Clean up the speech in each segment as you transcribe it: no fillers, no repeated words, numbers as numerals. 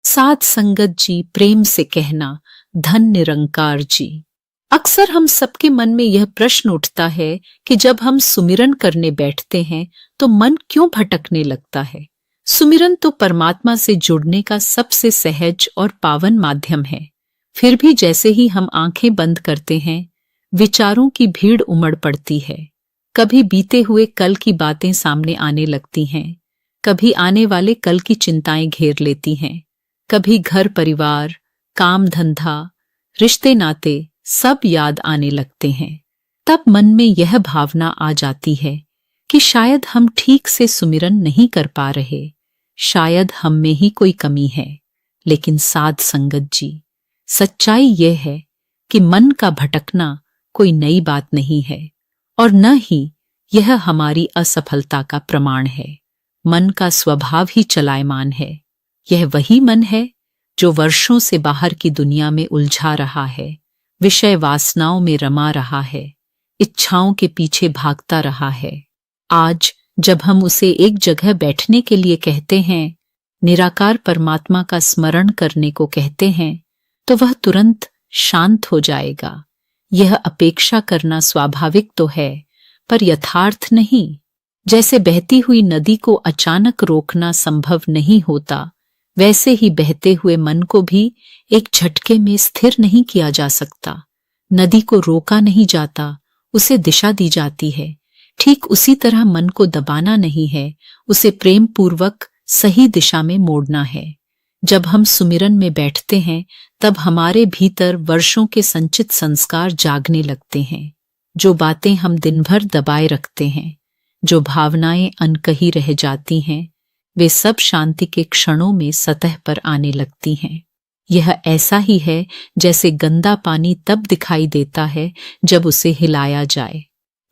साध संगत जी प्रेम से कहना, धन निरंकार जी। अक्सर हम सबके मन में यह प्रश्न उठता है कि जब हम सुमिरन करने बैठते हैं तो मन क्यों भटकने लगता है। सुमिरन तो परमात्मा से जुड़ने का सबसे सहज और पावन माध्यम है। फिर भी जैसे ही हम आंखें बंद करते हैं, विचारों की भीड़ उमड़ पड़ती है। कभी बीते हुए कल की बातें सामने आने लगती हैं, कभी आने वाले कल की चिंताएं घेर लेती हैं, कभी घर परिवार, काम धंधा, रिश्ते नाते सब याद आने लगते हैं। तब मन में यह भावना आ जाती है कि शायद हम ठीक से सुमिरन नहीं कर पा रहे, शायद हम में ही कोई कमी है। लेकिन साध संगत जी, सच्चाई यह है कि मन का भटकना कोई नई बात नहीं है और न ही यह हमारी असफलता का प्रमाण है। मन का स्वभाव ही चलायमान है। यह वही मन है जो वर्षों से बाहर की दुनिया में उलझा रहा है, विषय वासनाओं में रमा रहा है, इच्छाओं के पीछे भागता रहा है। आज जब हम उसे एक जगह बैठने के लिए कहते हैं, निराकार परमात्मा का स्मरण करने को कहते हैं, तो वह तुरंत शांत हो जाएगा। यह अपेक्षा करना स्वाभाविक तो है, पर यथार्थ नहीं। जैसे बहती हुई नदी को अचानक रोकना संभव नहीं होता, वैसे ही बहते हुए मन को भी एक झटके में स्थिर नहीं किया जा सकता। नदी को रोका नहीं जाता, उसे दिशा दी जाती है। ठीक उसी तरह मन को दबाना नहीं है, उसे प्रेम पूर्वक सही दिशा में मोड़ना है। जब हम सुमिरन में बैठते हैं, तब हमारे भीतर वर्षों के संचित संस्कार जागने लगते हैं। जो बातें हम दिन भर दबाए रखते हैं, जो भावनाएं अनकही रह जाती हैं, वे सब शांति के क्षणों में सतह पर आने लगती हैं। यह ऐसा ही है जैसे गंदा पानी तब दिखाई देता है जब उसे हिलाया जाए।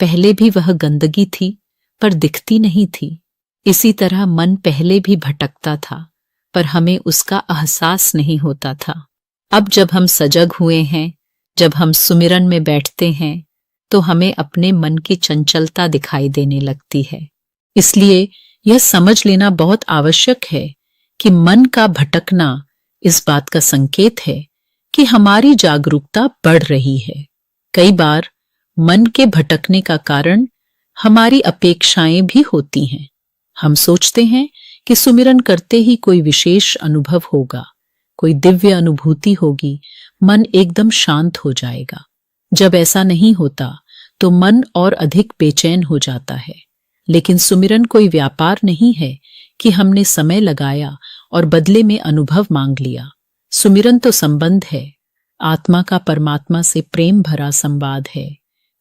पहले भी वह गंदगी थी, पर दिखती नहीं थी। इसी तरह मन पहले भी भटकता था, पर हमें उसका एहसास नहीं होता था। अब जब हम सजग हुए हैं, जब हम सुमिरन में बैठते हैं, तो हमें अपने मन की चंचलता दिखाई देने लगती है। इसलिए यह समझ लेना बहुत आवश्यक है कि मन का भटकना इस बात का संकेत है कि हमारी जागरूकता बढ़ रही है। कई बार मन के भटकने का कारण हमारी अपेक्षाएं भी होती हैं। हम सोचते हैं कि सुमिरन करते ही कोई विशेष अनुभव होगा, कोई दिव्य अनुभूति होगी, मन एकदम शांत हो जाएगा। जब ऐसा नहीं होता तो मन और अधिक बेचैन हो जाता है। लेकिन सुमिरन कोई व्यापार नहीं है कि हमने समय लगाया और बदले में अनुभव मांग लिया। सुमिरन तो संबंध है, आत्मा का परमात्मा से प्रेम भरा संवाद है।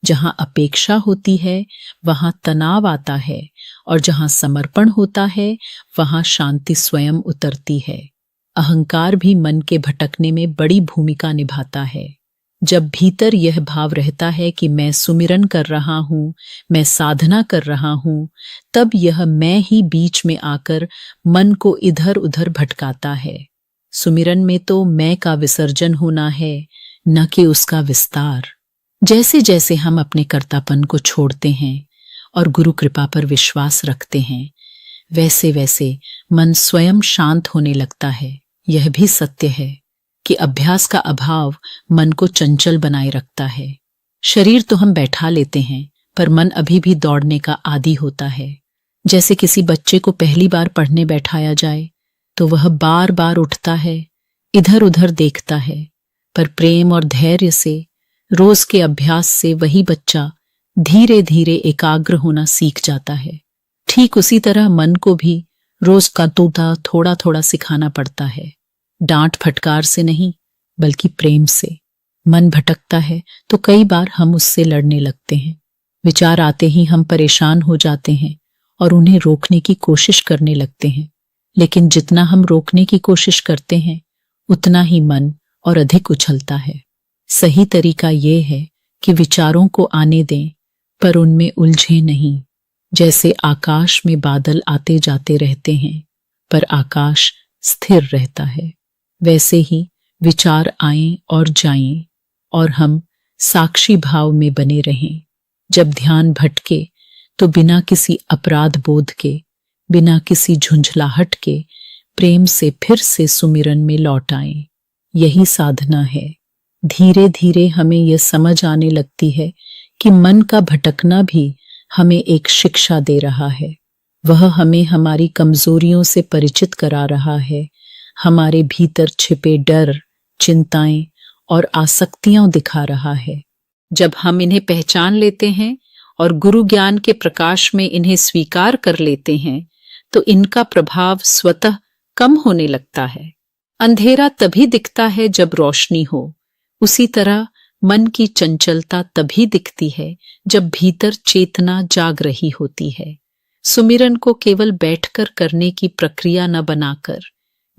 जहां अपेक्षा होती है वहां तनाव आता है, और जहां समर्पण होता है वहां शांति स्वयं उतरती है। अहंकार भी मन के भटकने में बड़ी भूमिका निभाता है। जब भीतर यह भाव रहता है कि मैं सुमिरन कर रहा हूं, मैं साधना कर रहा हूं, तब यह मैं ही बीच में आकर मन को इधर उधर भटकाता है। सुमिरन में तो मैं का विसर्जन होना है, न कि उसका विस्तार। जैसे जैसे हम अपने कर्तापन को छोड़ते हैं और गुरु कृपा पर विश्वास रखते हैं, वैसे वैसे मन स्वयं शांत होने लगता है। यह भी सत्य है कि अभ्यास का अभाव मन को चंचल बनाए रखता है। शरीर तो हम बैठा लेते हैं, पर मन अभी भी दौड़ने का आदी होता है। जैसे किसी बच्चे को पहली बार पढ़ने बैठाया जाए तो वह बार बार उठता है, इधर उधर देखता है, पर प्रेम और धैर्य से, रोज के अभ्यास से वही बच्चा धीरे धीरे एकाग्र होना सीख जाता है। ठीक उसी तरह मन को भी रोज का तूता थोड़ा थोड़ा सिखाना पड़ता है। डांट फटकार से नहीं, बल्कि प्रेम से। मन भटकता है तो कई बार हम उससे लड़ने लगते हैं। विचार आते ही हम परेशान हो जाते हैं और उन्हें रोकने की कोशिश करने लगते हैं। लेकिन जितना हम रोकने की कोशिश करते हैं, उतना ही मन और अधिक उछलता है। सही तरीका यह है कि विचारों को आने दें, पर उनमें उलझे नहीं। जैसे आकाश में बादल आते जाते रहते हैं, पर आकाश स्थिर रहता है, वैसे ही विचार आएं और जाएं और हम साक्षी भाव में बने रहें। जब ध्यान भटके तो बिना किसी अपराध बोध के, बिना किसी झुंझलाहट के प्रेम से फिर से सुमिरन में लौट आएं। यही साधना है। धीरे धीरे हमें यह समझ आने लगती है कि मन का भटकना भी हमें एक शिक्षा दे रहा है। वह हमें हमारी कमजोरियों से परिचित करा रहा है, हमारे भीतर छिपे डर, चिंताएं और आसक्तियां दिखा रहा है। जब हम इन्हें पहचान लेते हैं और गुरु ज्ञान के प्रकाश में इन्हें स्वीकार कर लेते हैं, तो इनका प्रभाव स्वतः कम होने लगता है। अंधेरा तभी दिखता है जब रोशनी हो। उसी तरह मन की चंचलता तभी दिखती है जब भीतर चेतना जाग रही होती है। सुमिरन को केवल बैठकर करने की प्रक्रिया न बनाकर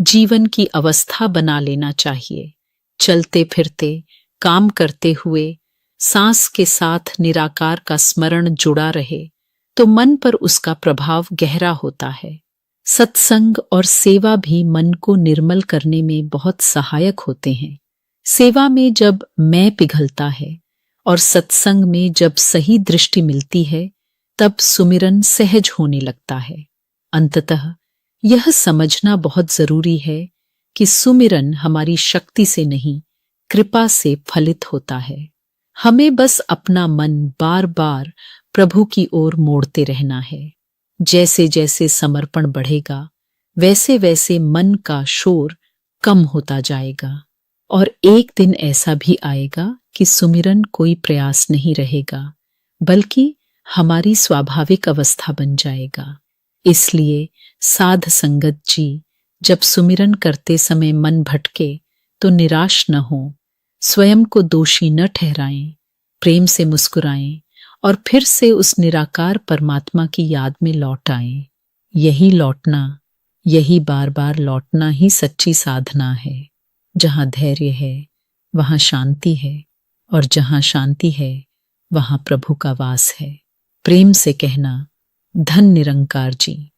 जीवन की अवस्था बना लेना चाहिए। चलते फिरते, काम करते हुए, सांस के साथ निराकार का स्मरण जुड़ा रहे तो मन पर उसका प्रभाव गहरा होता है। सत्संग और सेवा भी मन को निर्मल करने में बहुत सहायक होते हैं। सेवा में जब मैं पिघलता है और सत्संग में जब सही दृष्टि मिलती है, तब सुमिरन सहज होने लगता है। अंततः यह समझना बहुत जरूरी है कि सुमिरन हमारी शक्ति से नहीं, कृपा से फलित होता है। हमें बस अपना मन बार बार प्रभु की ओर मोड़ते रहना है। जैसे जैसे समर्पण बढ़ेगा, वैसे वैसे मन का शोर कम होता जाएगा और एक दिन ऐसा भी आएगा कि सुमिरन कोई प्रयास नहीं रहेगा, बल्कि हमारी स्वाभाविक अवस्था बन जाएगा। इसलिए साध संगत जी, जब सुमिरन करते समय मन भटके तो निराश न हो, स्वयं को दोषी न ठहराएं, प्रेम से मुस्कुराएं और फिर से उस निराकार परमात्मा की याद में लौट आएं। यही लौटना, यही बार बार लौटना ही सच्ची साधना है। जहां धैर्य है वहां शांति है, और जहां शांति है वहां प्रभु का वास है। प्रेम से कहना, धन निरंकार जी।